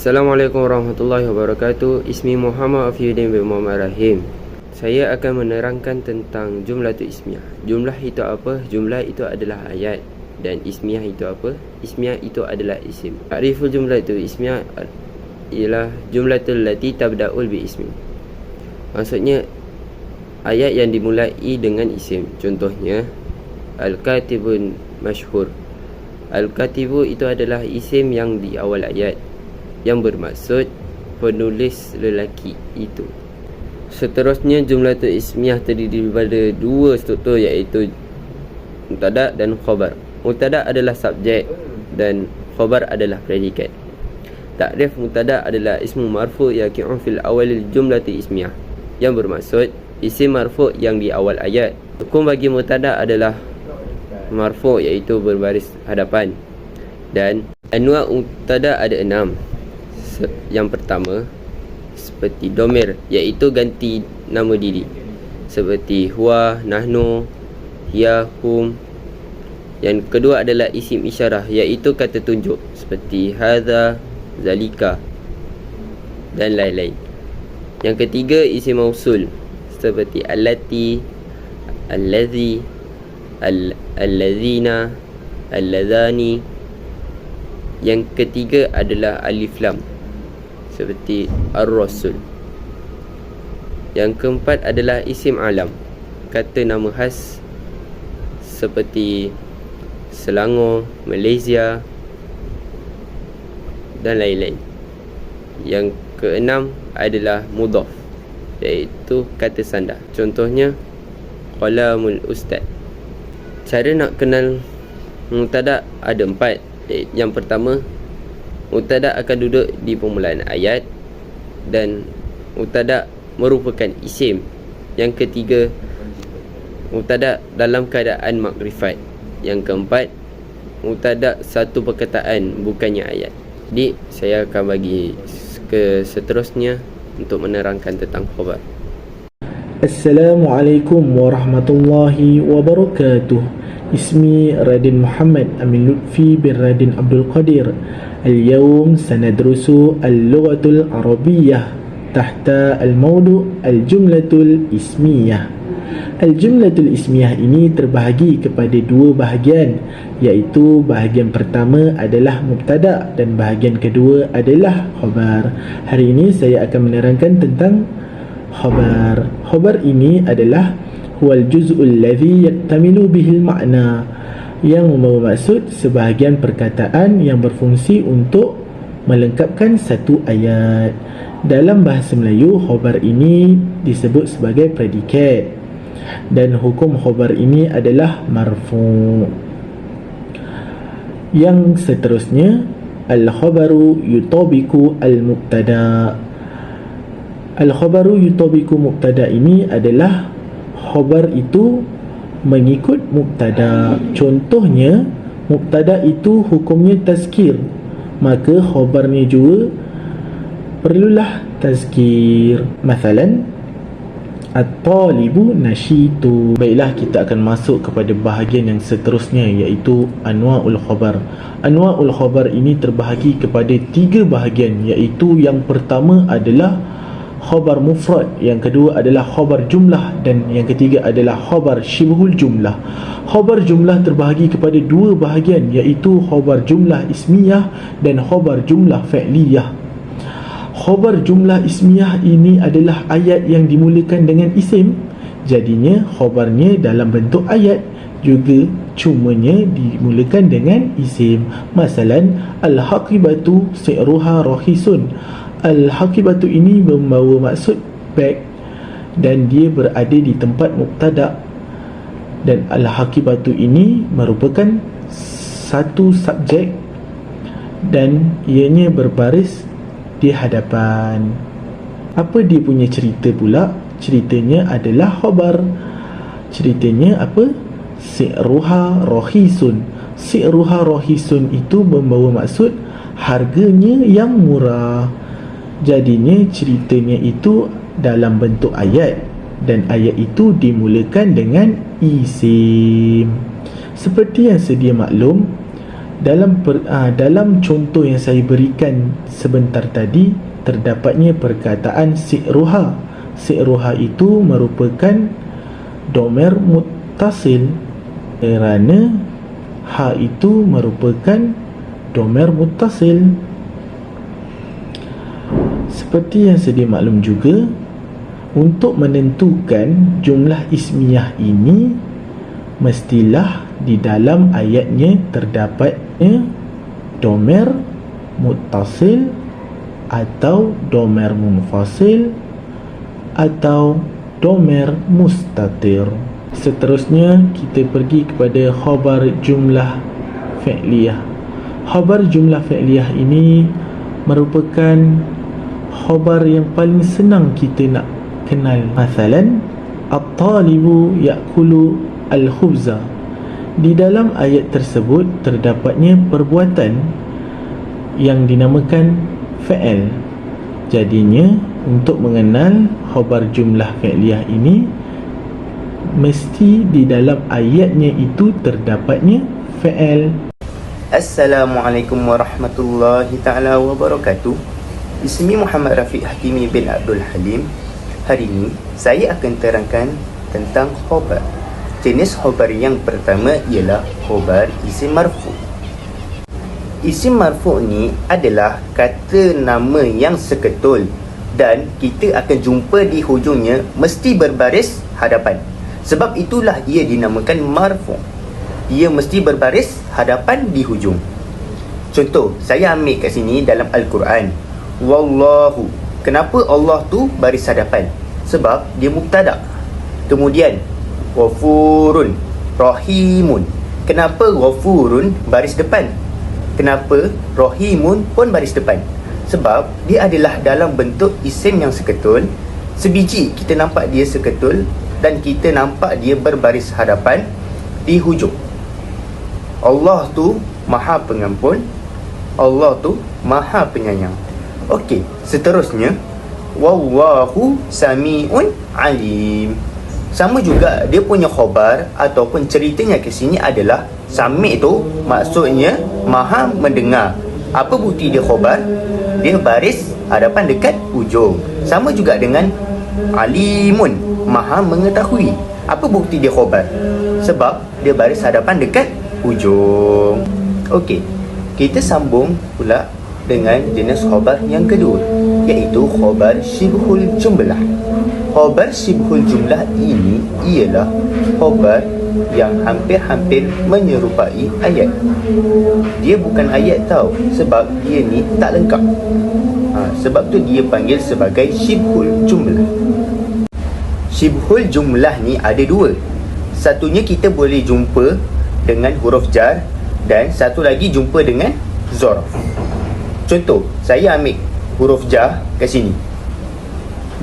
Assalamualaikum warahmatullahi wabarakatuh. Ismi Muhammad Afiuddin bin Muhammad Rahim. Saya akan menerangkan tentang jumlatul ismiyah. Jumlah itu apa? Jumlah itu adalah ayat. Dan ismiyah itu apa? Ismiyah itu adalah isim. Ta'riful jumlatul ismiyah ialah jumlatul lati tabda'ul bi ismi. Maksudnya ayat yang dimulai dengan isim. Contohnya Al-Katibun Masyhur. Al-Katibu itu adalah isim yang di awal ayat, yang bermaksud penulis lelaki itu. Seterusnya jumlatul ismiyah terdiri daripada dua struktur, iaitu mubtada dan khabar. Mubtada adalah subjek dan khabar adalah predikat. Takrif mubtada adalah ismu marfu' yaqi'un fil awalil jumlatul ismiyah, yang bermaksud isim marfu' yang di awal ayat. Hukum bagi mubtada adalah marfu', iaitu berbaris hadapan. Dan anwa' mubtada ada 6. Yang pertama seperti domir, iaitu ganti nama diri, seperti huwa, nahnu, hiya, hum. Yang kedua adalah isim isyarah, iaitu kata tunjuk, seperti hadza, zalika dan lain-lain. Yang ketiga isim mausul, seperti allati, allazi, allazina, allazani. Yang ketiga adalah alif lam, seperti ar-rasul. Yang keempat adalah isim alam, kata nama khas, seperti Selangor, Malaysia dan lain-lain. Yang keenam adalah mudhaf, iaitu kata sandar. Contohnya qalamul ustad. Cara nak kenal mubtada ada 4. Yang pertama, mubtada akan duduk di permulaan ayat dan mubtada merupakan isim. Yang ketiga, mubtada dalam keadaan makrifat. Yang keempat, mubtada satu perkataan bukannya ayat. Jadi saya akan bagi ke seterusnya untuk menerangkan tentang khabar. Assalamualaikum warahmatullahi wabarakatuh. Ismi Radin Muhammad Amin Lutfi bin Radin Abdul Qadir. اليوم سندرس اللغة العربية تحت الموضوع الجملة الإسمية. الجملة الإسمية ini terbahagi kepada dua bahagian, iaitu bahagian pertama adalah mubtada dan bahagian kedua adalah khabar. Hari ini saya akan menerangkan tentang khabar. Khabar ini adalah huwal juz'ul ladzi yaktamilu bihil ma'na, yang bermaksud sebahagian perkataan yang berfungsi untuk melengkapkan satu ayat. Dalam bahasa Melayu, khabar ini disebut sebagai predikat, dan hukum khabar ini adalah marfu'. Yang seterusnya, al-khabaru yutabiku al-mubtada. Al-khabaru yutabiku mubtada ini adalah khabar itu mengikut mubtada. Contohnya, mubtada itu hukumnya tazkir, maka khabarnya juga perlulah tazkir. Mathalan, at-talibu nashitu. Baiklah, kita akan masuk kepada bahagian yang seterusnya, iaitu anwa'ul khabar. Anwa'ul khabar ini terbahagi kepada 3 bahagian, iaitu yang pertama adalah khabar mufrad, yang kedua adalah khabar jumlah, dan yang ketiga adalah khabar syibhul jumlah. Khabar jumlah terbahagi kepada 2 bahagian, iaitu khabar jumlah ismiyah dan khabar jumlah fi'liyah. Khabar jumlah ismiyah ini adalah ayat yang dimulakan dengan isim, jadinya khabarnya dalam bentuk ayat, juga cumanya dimulakan dengan isim. Masalan, al-haqibatu si'ruha rahisun. Al-haqibatu ini membawa maksud beg, dan dia berada di tempat mubtada, dan al-haqibatu ini merupakan satu subjek dan ianya berbaris di hadapan. Apa dia punya cerita pula? Ceritanya adalah khabar. Ceritanya apa? Si'ruha rahisun. Si'ruha rahisun itu membawa maksud harganya yang murah. Jadinya ceritanya itu dalam bentuk ayat, dan ayat itu dimulakan dengan isim. Seperti yang sedia maklum, Dalam contoh yang saya berikan sebentar tadi, terdapatnya perkataan si'ruha. Si'ruha itu merupakan domer muttasil kerana ha itu merupakan domer muttasil. Seperti yang sedia maklum juga, untuk menentukan jumlah ismiyah ini, mestilah di dalam ayatnya terdapatnya domer muttasil atau domer munfasil atau domer mustatir. Seterusnya kita pergi kepada khabar jumlah fi'liyah. Khabar jumlah fi'liyah ini merupakan khabar yang paling senang kita nak kenal. Masalan, at-talibu ya'kulu al-khubza. Di dalam ayat tersebut terdapatnya perbuatan yang dinamakan fa'al. Jadinya untuk mengenal khabar jumlah fi'liyah ini, mesti di dalam ayatnya itu terdapatnya fa'al. Assalamualaikum warahmatullahi ta'ala wabarakatuh. Ismi Muhammad Rafiq Hakimi bin Abdul Halim. Hari ini saya akan terangkan tentang khabar. Jenis khabar yang pertama ialah khabar isim marfu'. Isim marfu' ni adalah kata nama yang seketul dan kita akan jumpa di hujungnya mesti berbaris hadapan. Sebab itulah ia dinamakan marfu'. Ia mesti berbaris hadapan di hujung. Contoh, saya ambil kat sini dalam Al-Quran. Wallahu. Kenapa Allah tu baris hadapan? Sebab dia mubtada'. Kemudian Ghafurun, Rahimun. Kenapa Ghafurun baris depan? Kenapa Rahimun pun baris depan? Sebab dia adalah dalam bentuk isim yang seketul. Sebiji kita nampak dia seketul dan kita nampak dia berbaris hadapan di hujung. Allah tu Maha Pengampun, Allah tu Maha Penyayang. Okey, seterusnya Wallahu Sami'un Alim. Sama juga dia punya khabar ataupun ceritanya ke sini adalah Sami' tu maksudnya Maha mendengar. Apa bukti dia khabar? Dia baris hadapan dekat hujung. Sama juga dengan Alimun, Maha mengetahui. Apa bukti dia khabar? Sebab dia baris hadapan dekat hujung. Okey, kita sambung pula dengan jenis khabar yang kedua, iaitu khabar syibhul jumlah. Khabar syibhul jumlah ini ialah khabar yang hampir-hampir menyerupai ayat. Dia bukan ayat tau, sebab dia ni tak lengkap. Sebab tu dia panggil sebagai syibhul jumlah. Syibhul jumlah ni ada dua. Satunya kita boleh jumpa dengan huruf jar dan satu lagi jumpa dengan zarf. Contoh, saya ambil huruf jar kat sini.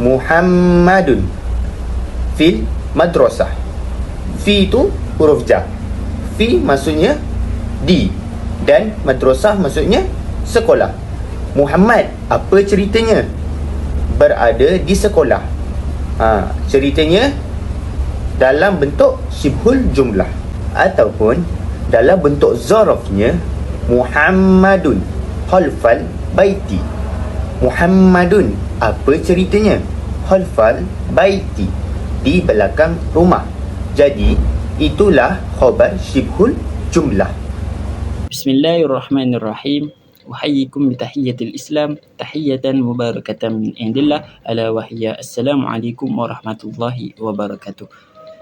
Muhammadun fil madrasah. Fi tu huruf jar. Fi maksudnya di dan madrasah maksudnya sekolah. Muhammad, apa ceritanya? Berada di sekolah. Ceritanya dalam bentuk syibhul jumlah ataupun dalam bentuk zarafnya Muhammadun khalfal baiti. Muhammadun, apa ceritanya? Khalfal baiti, di belakang rumah. Jadi itulah khabar syibhul jumlah. Bismillahirrahmanirrahim. Uhayyikum bitahiyyatil Islam, tahiyatan mubarakatan min indillah, ala wahiyya assalamualaikum warahmatullahi wabarakatuh.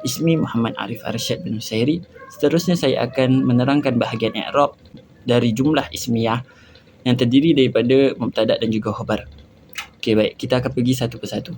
Ismi Muhammad Arif Arsyad bin Husairi. Seterusnya saya akan menerangkan bahagian i'rab dari jumlah ismiyah yang terdiri daripada mubtada' dan juga khabar. Okey, baik, kita akan pergi satu persatu.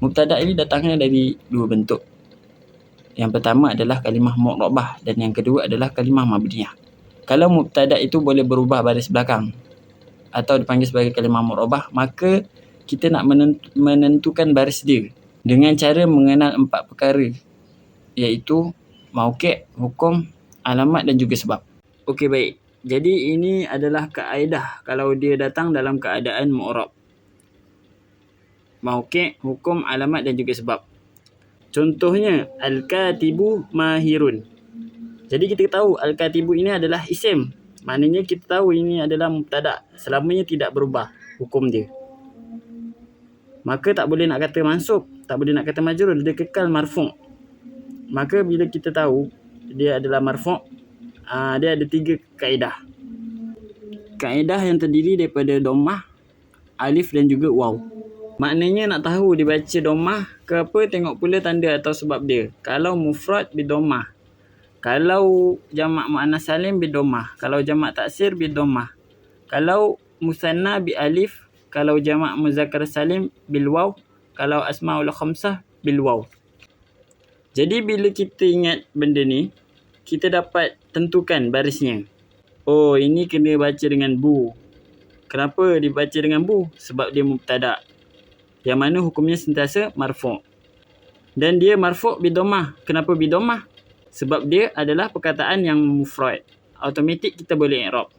Mubtada' ini datangnya dari dua bentuk. Yang pertama adalah kalimah mu'rabah dan yang kedua adalah kalimah mabniyah. Kalau mubtada' itu boleh berubah baris belakang atau dipanggil sebagai kalimah mu'rabah, maka kita nak menentukan baris dia dengan cara mengenal empat perkara, iaitu mauqi', hukum, alamat dan juga sebab. Okey, baik. Jadi ini adalah kaedah kalau dia datang dalam keadaan mu'rab. Mauqi', hukum, alamat dan juga sebab. Contohnya al-katibu mahirun. Jadi kita tahu al-katibu ini adalah isim. Maknanya kita tahu ini adalah mubtada, selamanya tidak berubah hukum dia. Maka tak boleh nak kata mansub, tak boleh nak kata majrur, dia kekal marfu'. Maka bila kita tahu dia adalah marfu', dia ada 3 kaedah. Kaedah yang terdiri daripada dhammah, alif dan juga waw. Maknanya nak tahu dia baca dhammah ke apa, tengok pula tanda atau sebab dia. Kalau mufrad bidhammah, kalau jamak muannas salim bidhammah, kalau jamak taksir bidhammah, kalau musanna bi alif, kalau jamak muzakkar salim bil waw, kalau asmaul khamsah bil waw. Jadi bila kita ingat benda ni, kita dapat tentukan barisnya. Oh, ini kena baca dengan bu. Kenapa dibaca dengan bu? Sebab dia mubtada, yang mana hukumnya sentiasa marfu'. Dan dia marfu' bidhammah. Kenapa bidhammah? Sebab dia adalah perkataan yang mufrad. Automatik kita boleh i'rab.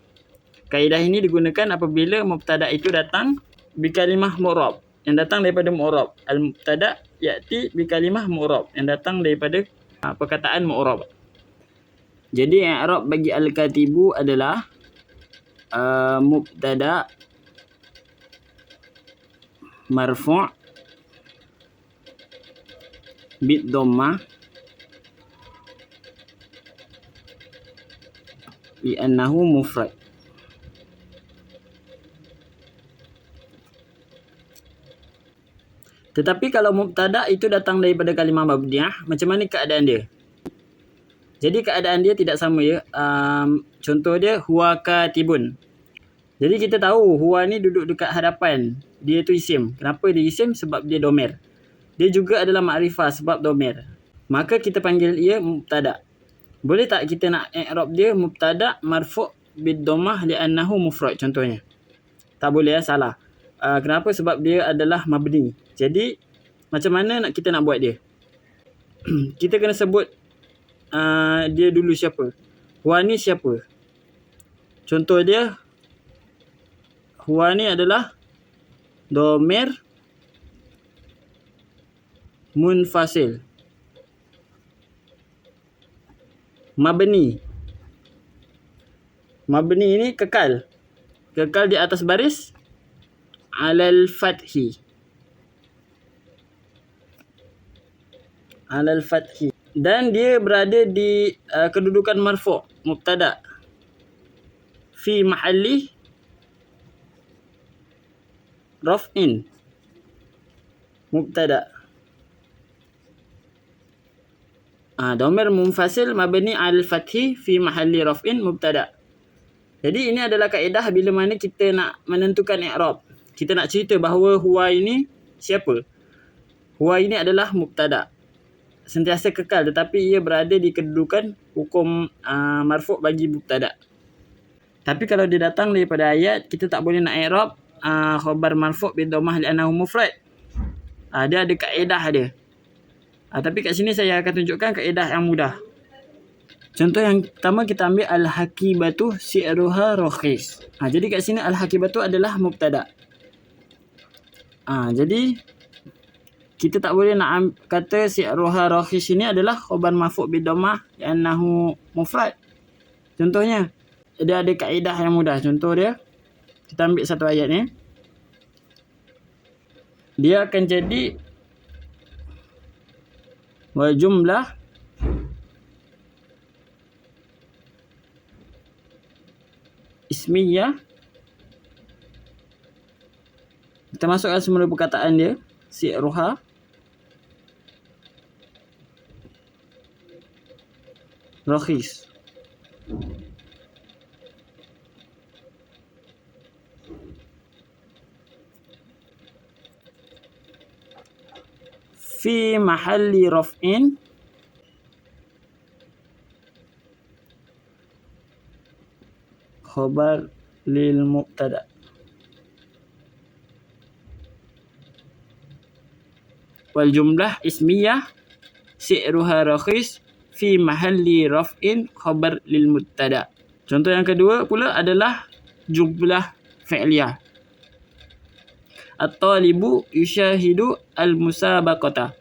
Kaedah ini digunakan apabila mubtada itu datang bi kalimah mu'rab, yang datang daripada mu'rab. Al-mubtada ya'ti bi kalimah mu'rab, yang datang daripada perkataan mu'rab. Jadi i'rab bagi al-katibu adalah mubtada marfu' bid dhammah li'annahu mufrad. Tetapi kalau mubtada itu datang daripada kalimah mabniah, macam mana keadaan dia? Jadi keadaan dia tidak sama ya. Contoh dia huwa katibun. Jadi kita tahu huwa ni duduk dekat hadapan. Dia tu isim. Kenapa dia isim? Sebab dia domer. Dia juga adalah ma'rifah sebab domer. Maka kita panggil ia mubtada. Boleh tak kita nak i'rab dia mubtada marfu' bid dhammah li'annahu mufrad contohnya? Tak boleh ya, salah. Kenapa? Sebab dia adalah mabni. Jadi macam mana kita nak buat dia? Kita kena sebut dia dulu siapa. Huwa ni siapa? Contoh dia, huwa ni adalah dhamir munfasil mabni. Mabni ini kekal di atas baris alal fathi. Dan dia berada di kedudukan marfu', mubtada, fi mahalli raf'in, mubtada. Dhamir munfasil mabni al fathi fi mahalli raf'in mubtada. Jadi ini adalah kaedah bila mana kita nak menentukan i'rab. Kita nak cerita bahawa huwa ini siapa? Huwa ini adalah mubtada, sentiasa kekal, tetapi ia berada di kedudukan hukum marfu' bagi mubtada. Tapi kalau dia datang daripada ayat, kita tak boleh nak i'rab khabar marfu' bi dhammah li'annahu mufrad. Dia ada kaedah dia. Tapi kat sini saya akan tunjukkan kaedah yang mudah. Contoh yang pertama, kita ambil al-hakibatu si'ruha rakhis. Jadi kat sini al-hakibatu adalah mubtada. Jadi kita tak boleh nak kata si'ruha rakhis ini adalah khabar marfu' bi dhammah li'annahu mufrad. Contohnya, dia ada kaedah yang mudah. Contoh dia, kita ambil satu ayat ni. Dia akan jadi wa jumlah ismiyah. Kita masukkan semula perkataan dia, si'ruha, rakhis. Fi mahalli raf'in khabar lil mubtada. Wal jumlah ismiyah si'ruha rakhis fi mahalli raf'in khabar lil mubtada. Contoh yang kedua pula adalah jumlah fi'liyah. At-talibu yushahidu al-musabaqata.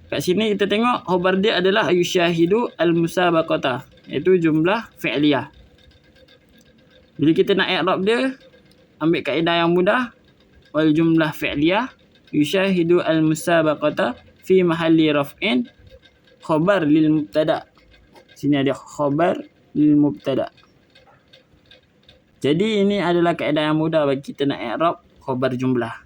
Kat sini kita tengok khabar dia adalah yushahidu al-musabaqata. iaitu jumlah fi'liyah. Bila kita nak i'rab dia, ambil kaedah yang mudah. Wal jumlah fi'liyah yushahidu al-musabaqata fi mahalli raf'in khabar lil mubtada. Sini ada khabar lil mubtada. Jadi ini adalah kaedah yang mudah bagi kita nak i'rab khabar jumlah.